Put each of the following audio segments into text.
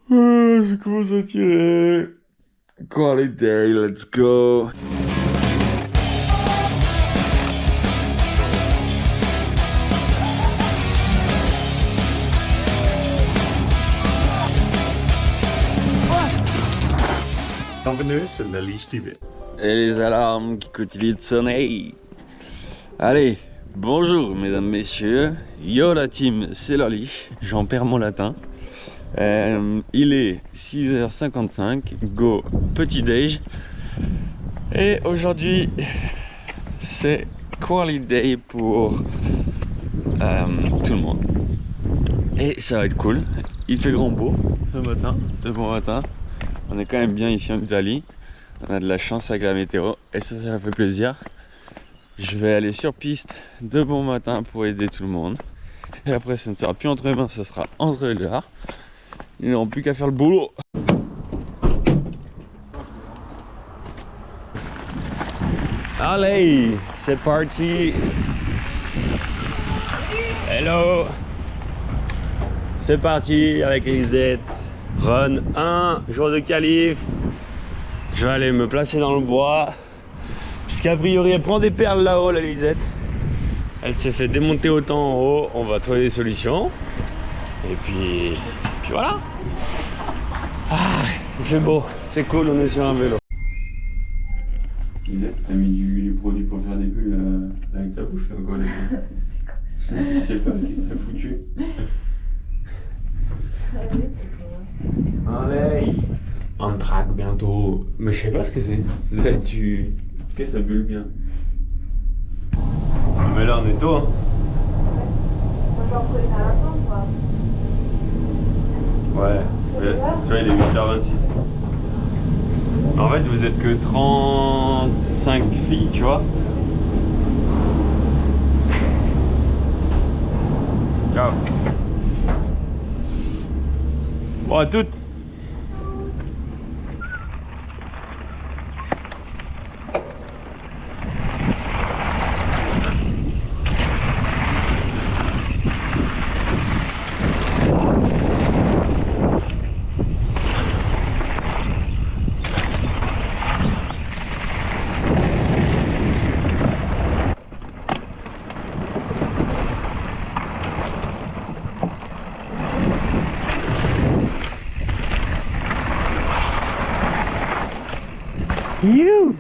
Je commence à tirer. Quality day, let's go. Bienvenue sur la liste TV. Et les alarmes qui continuent de sonner. Allez, bonjour mesdames, messieurs. Yo la team, c'est Loli. J'en perds mon latin. Il est 6h55. Go petit déj. Et aujourd'hui, c'est quality day pour tout le monde. Et ça va être cool. Il fait grand beau ce matin, de bon matin. On est quand même bien ici en Italie. On a de la chance avec la météo et ça fait plaisir. Je vais aller sur piste de bon matin pour aider tout le monde. Et après, ce ne sera plus entre mes mains, ce sera entre les leurs. Ils n'auront plus qu'à faire le boulot. Allez, c'est parti. Hello. C'est parti avec Lisette. Run 1, jour de qualif. Je vais aller me placer dans le bois. Puisqu'a priori elle prend des perles là-haut, la Lisette. Elle s'est fait démonter autant en haut. On va trouver des solutions. Et puis voilà. Ah, il fait beau, c'est cool, on est sur un vélo. Lisette, t'as mis du produit pour faire des bulles avec ta bouche, faire quoi là? Je sais pas, qu'est-ce que t'as foutu? Allez, on traque bientôt. Mais je sais pas ce que c'est. Qu'est-ce que ça bulle bien? Mais là on est tôt hein. Moi j'en ferai une à la fin quoi. Ouais, mais, tu vois il est 8h26. En fait vous êtes que 35 filles tu vois. Ciao. Bon à toutes. You.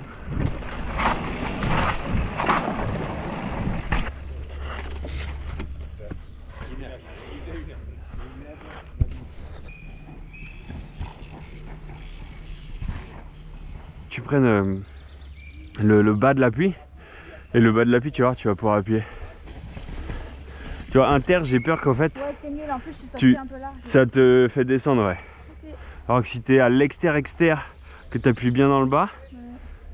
Tu prennes le bas de l'appui et le bas de l'appui tu vas pouvoir appuyer. Tu vois inter j'ai peur qu'en fait Ouais c'est mieux, en plus je suis sortie un peu large. ça te fait descendre ouais. Okay. Alors que si t'es à l'extérieur que tu appuies bien dans le bas, ouais.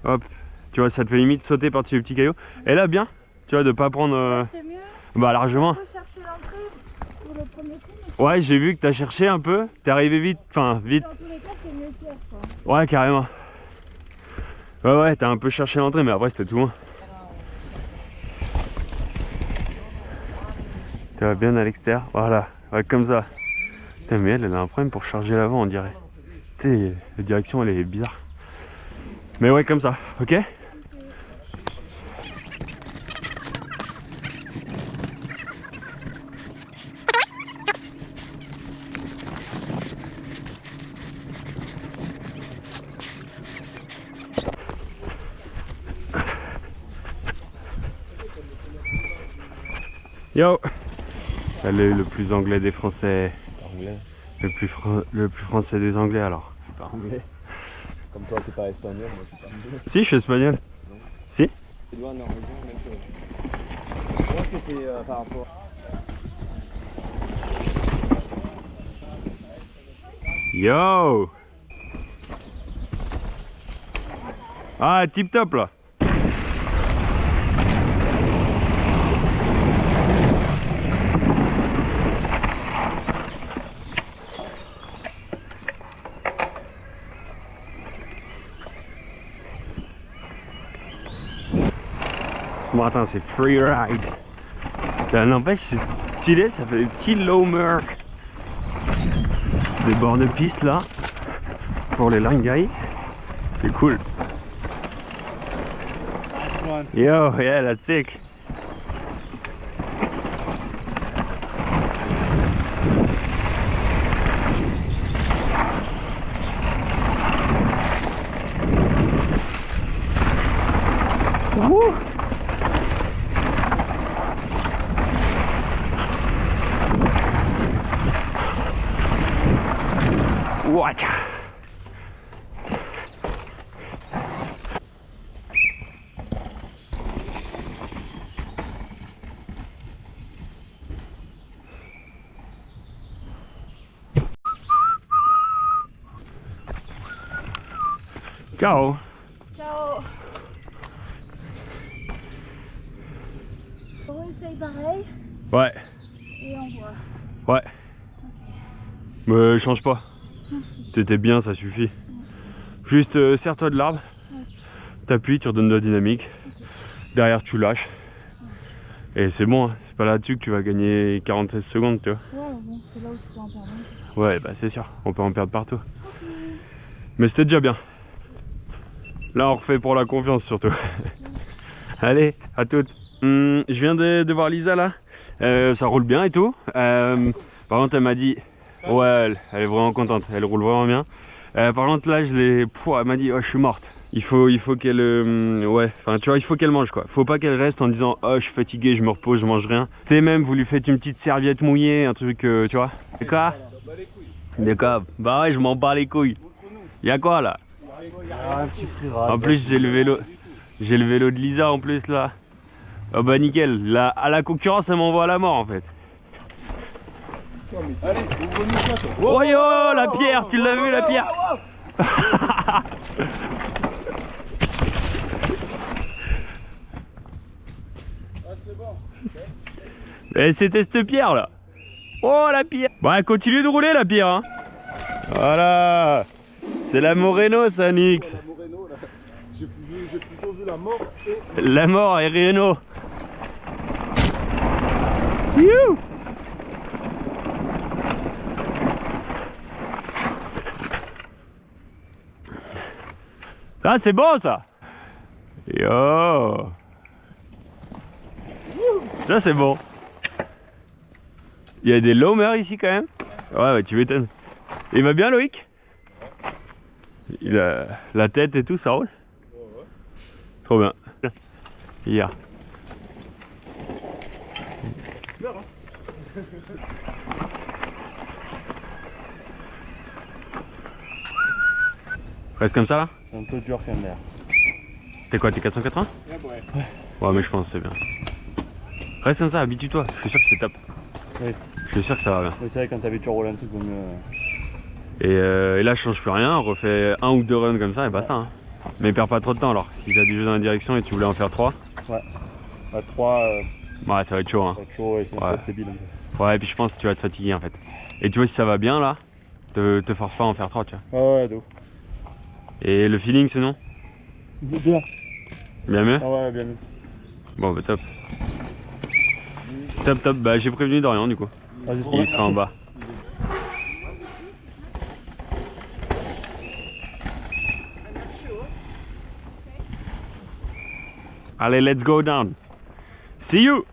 Hop, tu vois ça te fait limite sauter par-dessus les petits cailloux. Et là bien, tu vois de pas prendre C'était mieux. bah largement. Je peux chercher l'entrée pour le premier coup. Ouais j'ai vu que t'as cherché un peu, t'es arrivé vite, enfin vite. Dans tous les cas c'est mieux pire quoi. Ouais carrément. Ouais t'as un peu cherché l'entrée mais après c'était tout loin. Tu vas bien à l'extérieur, voilà, ouais comme ça. Putain mais elle a un problème pour charger l'avant on dirait. Putain la direction elle est bizarre. Mais ouais comme ça, ok? Yo! Elle est le plus anglais des français. Anglais. Le plus français des anglais alors. Je suis pas anglais. Comme toi, tu parles espagnol, moi je suis pas anglais. Si, je suis espagnol. Non. Si? Tu dois en Norvégien, même chose. Je pense que c'est par rapport. Yo! Ah, tip top là! Ce matin c'est free ride. Ça n'empêche, c'est stylé, ça fait des petits low mur. des bords de piste là pour les langai. C'est cool. Yo, yeah, that's sick. Woo! Watch. Ciao. Ciao. On essaye pareil Ouais, et on voit. ouais. Mais change pas. T'étais bien, ça suffit. Juste serre-toi de l'arbre. T'appuies, tu redonnes de la dynamique. Derrière, tu lâches. Et c'est bon, hein. C'est pas là-dessus que tu vas gagner 46 secondes, tu vois. Ouais, bon, c'est là où tu peux en perdre. Ouais, bah c'est sûr, on peut en perdre partout. Mais c'était déjà bien. Là, on refait pour la confiance surtout. Allez, à toutes. Je viens de voir Lisa là. Ça roule bien et tout. Par contre, elle m'a dit, ouais, elle est vraiment contente. Elle roule vraiment bien. Par contre, là, elle m'a dit, oh, je suis morte. Il faut qu'elle, ouais, enfin, tu vois, il faut qu'elle mange quoi. Faut pas qu'elle reste en disant, oh, je suis fatigué, je me repose, je mange rien. Tu sais, même, vous lui faites une petite serviette mouillée, un truc, tu vois. C'est quoi? D'accord. Bah ouais, je m'en bats les couilles. Y'a quoi là? Un petit frira. En plus, j'ai le vélo de Lisa en plus là. Oh bah nickel. Là, à la concurrence, elle m'envoie à la mort en fait. Allez, ouvre-nous ça, toi. Oh yo, la pierre, tu l'as vu la pierre? C'est bon. Et c'était cette pierre là. Oh la pierre. Bah elle continue de rouler la pierre hein. Voilà. C'est la Moreno ça Nix. La Moreno, là. J'ai plutôt vu la mort et... La mort et Reno. You. Ça c'est bon ça. Yo. Ça c'est bon. Il y a des lomers ici quand même. Ouais, tu m'étonnes. Il va bien Loïc? Il a la tête et tout, ça roule? Ouais. Trop bien. Hier. Reste comme ça là? C'est un peu dur quand même. T'es quoi? T'es 480? Ouais. Ouais, mais je pense que c'est bien. Reste comme ça, habitue-toi. Je suis sûr que c'est top. Oui. Je suis sûr que ça va bien. Oui, c'est vrai, quand t'habitues à rouler un truc, vaut mieux. Et là, je change plus rien. On refait 1 ou 2 runs comme ça et basta. Hein. Mais perds pas trop de temps alors. Si t'as du jeu dans la direction et tu voulais en faire 3. Ouais. À 3. Ouais, ça va être chaud. Hein. Ça va être chaud et c'est un peu débile. Ouais, et puis je pense que tu vas te fatiguer en fait. Et tu vois, si ça va bien là, te force pas à en faire 3, tu vois. Ouais, de ouf. Et le feeling sinon? Bien. Bien mieux? Ah ouais, bien mieux. Bon, bah top. Top. Bah, j'ai prévenu Dorian du coup. Il sera en bas. Allez, let's go down. See you.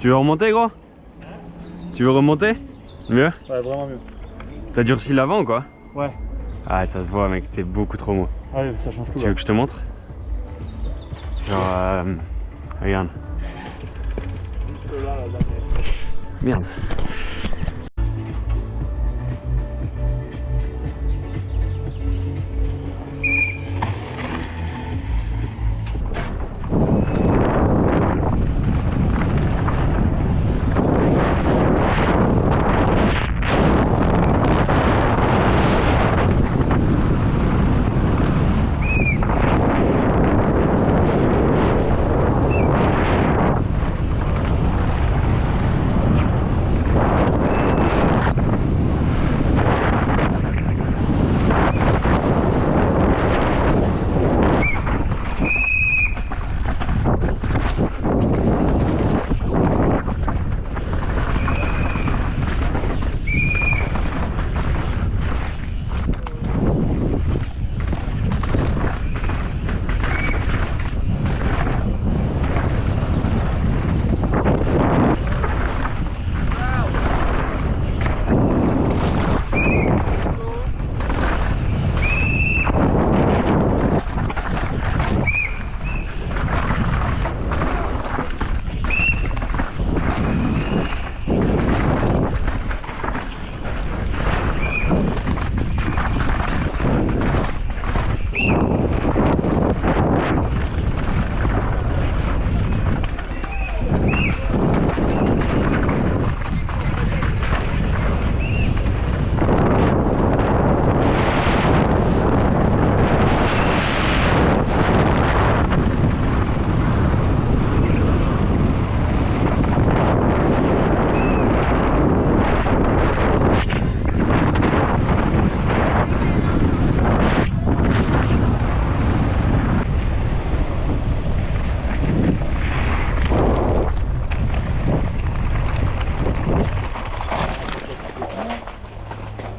Tu veux remonter, gros? Tu veux remonter? Mieux? Ouais, vraiment mieux. T'as durci l'avant ou quoi? Ouais. Ah, ça se voit, mec, t'es beaucoup trop mou. Ah oui, ça change tout. Tu veux que je te montre? Genre, regarde. Juste là, là. Merde.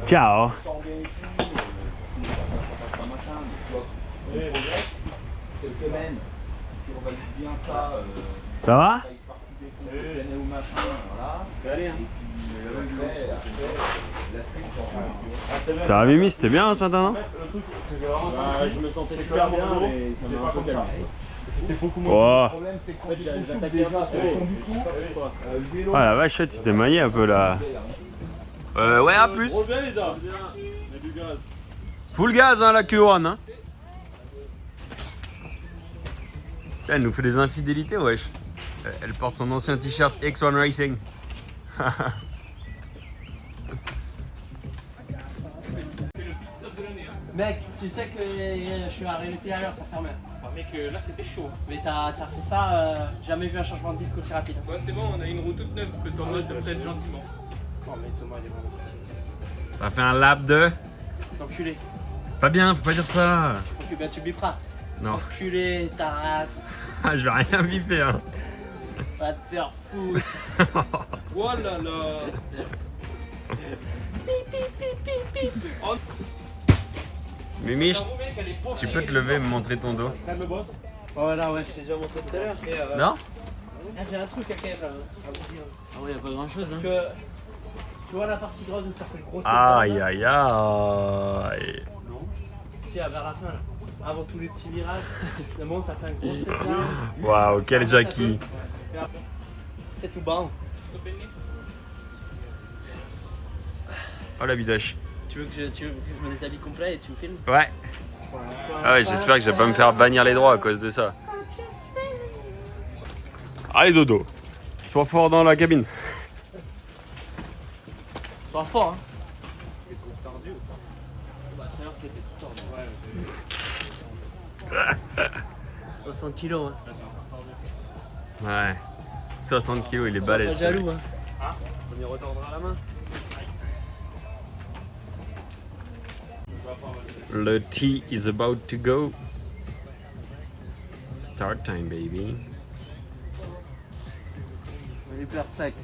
Ciao. Cette semaine, tu revalide bien ça. Ça va? Ça va Mimi, c'était bien ce matin, non? Je me sentais super bien, mais ça m'a un peu calmé. Oh. Le problème, c'est qu'on J'attaquais pas trop. Ah la vache, tu t'es maillé un peu là. Ouais, à plus. Bien les armes. Mets du gaz. Full gaz, hein, la Q1. Hein. Elle nous fait des infidélités, wesh. Elle porte son ancien t-shirt X1 Racing. Mec, tu sais que je suis arrêté à l'heure, ça fermait. Ah mec, là c'était chaud. Mais t'as fait ça, jamais vu un changement de disque aussi rapide. Ouais c'est bon, on a une route toute neuve que t'en notes peut-être gentiment. Oh mais Thomas il est vraiment petit. Ça fait un lap de... Enculé. C'est pas bien, faut pas dire ça. Ok, bah tu biperas. Non. Enculé, ta race. Ah, je vais rien biper, hein. Va te faire foutre. Oh là là. Oh, Mimi, bravo, mec, elle est pauvre, tu peux te lever et me montrer ton dos? Calme le boss. Oh là ouais, je t'ai déjà montré tout à l'heure. Non? Ah, j'ai un truc à quand même à vous dire. Ah ouais, y'a pas grand chose Parce que tu vois la partie grosse où ça fait le gros step Aïe down, là aïe aïe. Non. Si, vers la fin là. Avant tous les petits virages, le monde ça fait un gros step down. Waouh, quel Jackie. C'est tout bas. Oh la bidoche. Tu veux que je me déshabille complet et tu me filmes? Ouais. Ah ouais, j'espère que je vais pas me faire bannir les droits à cause de ça. Allez dodo, sois fort dans la cabine. Sois fort hein. C'est trop tordu ou pas? Bah tout à l'heure c'était tout tordu. Ouais. 60 kilos hein. Ouais. 60 kilos, il est Pas balèze. jaloux hein. On y retordra la main. Le tea is about to go. Start time, baby. On est sec.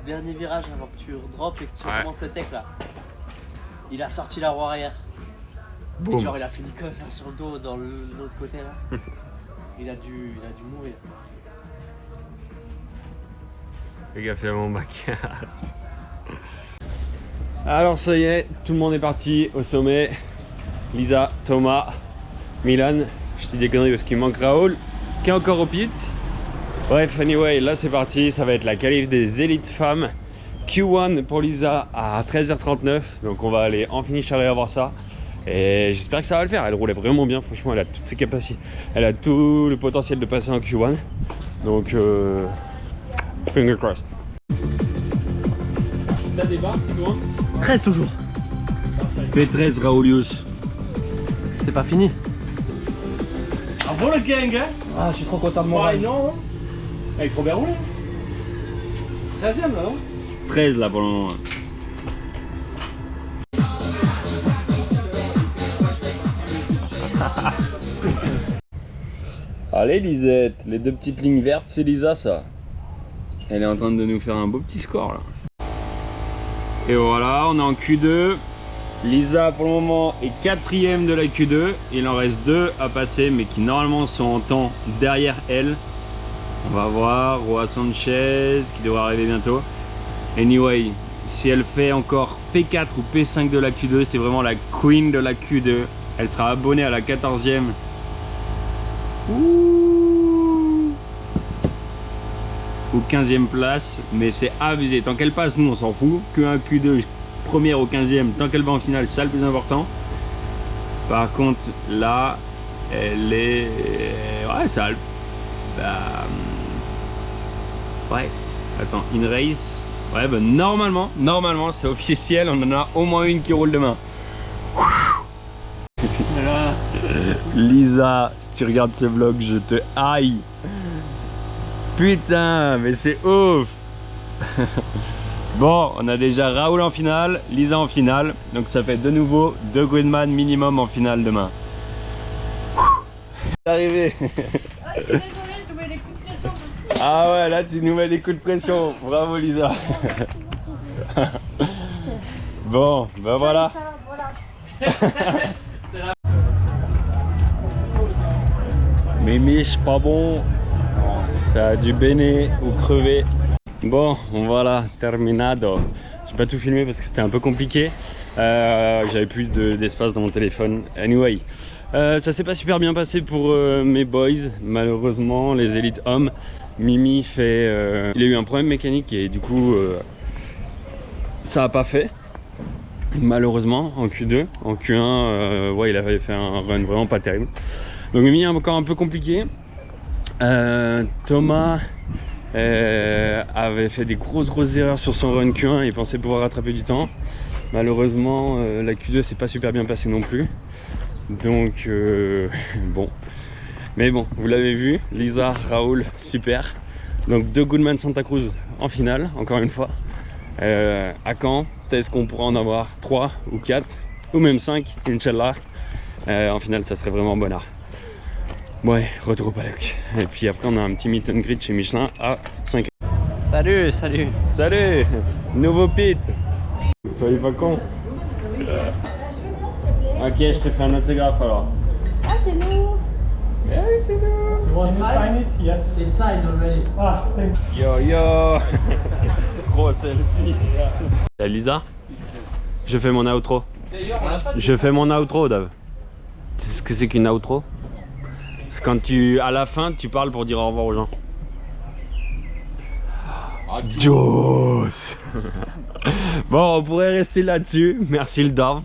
Dernier virage avant que tu drops et que tu Ouais. commences le tech là. Il a sorti la roue arrière. Et Boum. genre il a fini comme ça sur le dos dans l'autre côté là. il a dû mourir. Le gars fait mon bac. Alors ça y est, tout le monde est parti au sommet. Lisa, Thomas, Milan. Je dis des conneries parce qu'il manque Raoul qui est encore au pit. Bref, anyway, là c'est parti. Ça va être la qualif des élites femmes. Q1 pour Lisa à 13h39. Donc on va aller en finish arrière voir ça. Et j'espère que ça va le faire. Elle roulait vraiment bien, franchement, elle a toutes ses capacités. Elle a tout le potentiel de passer en Q1. Donc, finger crossed. T'as des barres, c'est toi 13 toujours. P13 Raoulius. C'est pas fini. Ah bon le gang hein. Ah je suis trop content de moi. Ouais, non. Il faut bien rouler. 13ème là non 13 là pour le moment. Allez Lisette, les deux petites lignes vertes c'est Lisa ça. Elle est en train de nous faire un beau petit score là. Et voilà, on est en Q2. Lisa pour le moment est 4ème de la Q2. Il en reste 2 à passer mais qui normalement sont en temps derrière elle. On va voir Roa Sanchez qui devrait arriver bientôt. Anyway, si elle fait encore P4 ou P5 de la Q2, c'est vraiment la queen de la Q2. Elle sera abonnée à la 14ème. Ouh. Ou 15ème place, mais c'est abusé. Tant qu'elle passe, nous on s'en fout. Q1, Q2, première au 15ème, tant qu'elle va en finale, c'est ça le plus important. Par contre, là, elle est. Ouais, ça. Bah... Ouais, attends, in race. Ouais, bah normalement, c'est officiel. On en a au moins une qui roule demain. Lisa, si tu regardes ce vlog, je te haïs. Putain, mais c'est ouf. Bon, on a déjà Raoul en finale, Lisa en finale. Donc ça fait de nouveau 2 Gridman minimum en finale demain. C'est arrivé. Ah, je suis désolée, je te mets des coups de pression. Ah ouais, là tu nous mets des coups de pression. Bravo Lisa. Bon, ben voilà. Mimiche, pas bon. Ça a dû béner ou crever. Bon, voilà, terminado. J'ai pas tout filmé parce que c'était un peu compliqué. J'avais plus d'espace dans mon téléphone. Anyway, ça s'est pas super bien passé pour mes boys. Malheureusement, les élites hommes. Mimi fait... il a eu un problème mécanique et du coup, ça a pas fait. Malheureusement, en Q2. En Q1, ouais, il avait fait un run vraiment pas terrible. Donc Mimi est encore un peu compliqué. Thomas avait fait des grosses erreurs sur son run Q1 et pensait pouvoir rattraper du temps. Malheureusement, la Q2 s'est pas super bien passée non plus. Donc bon. Mais bon, vous l'avez vu, Lisa, Raoul, super. Donc 2 Goodman Santa Cruz en finale, encore une fois. À quand est-ce qu'on pourra en avoir 3 ou 4 ou même 5, Inch'Allah. En finale, ça serait vraiment bonheur. Ouais, retour au paddock. Et puis après, on a un petit meet and greet chez Michelin à 5h. Salut, salut. Salut. Nouveau pit. Soyez pas con. Ok, je te fais un autographe alors. Ah, c'est nous. Eh oui, c'est nous. You want to sign it? Yes. Inside already. Ah, thank Yo yo. Gros selfie. Salut Lisa. Je fais mon outro. Je fais mon outro, Dave. Tu sais ce que c'est qu'une outro? C'est quand à la fin, tu parles pour dire au revoir aux gens. Adios. Bon, on pourrait rester là-dessus. Merci le Darv.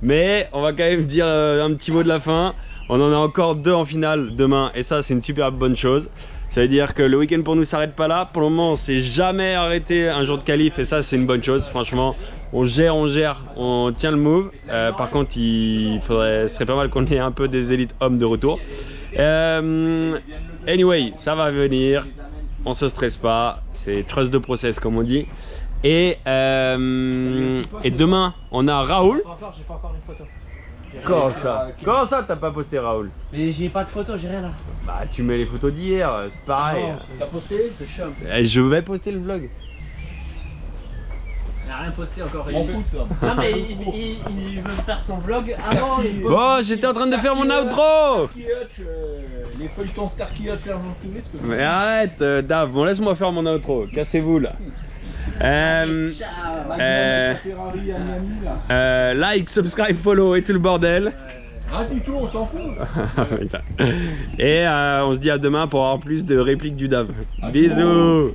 Mais on va quand même dire un petit mot de la fin. On en a encore 2 en finale demain. Et ça, c'est une super bonne chose. Ça veut dire que le week-end pour nous s'arrête pas là. Pour le moment, on s'est jamais arrêté un jour de qualif. Et ça, c'est une bonne chose. Franchement, on gère, on tient le move. Par contre, ce serait pas mal qu'on ait un peu des élites hommes de retour. Anyway, ça va venir. On se stresse pas. C'est trust de process comme on dit. Et demain, on a Raoul. J'ai pas encore une photo. Comment ça t'as pas posté Raoul? Mais j'ai pas de photo, j'ai rien là. Bah tu mets les photos d'hier, c'est pareil. T'as posté? C'est chiant. Je vais poster le vlog. Il a rien posté encore. On fout ça. Non mais il veut faire son vlog avant. Bon, j'étais en train de faire mon outro. Les feuilletons Starkey Hutch Argent Touriste. Mais arrête, Dave, bon laisse-moi faire mon outro, cassez-vous là. Ferrari à Miami là. Like, subscribe, follow et tout le bordel. Ah, dis tout, on s'en fout. Et on se dit à demain pour avoir plus de répliques du Dave. Bisous.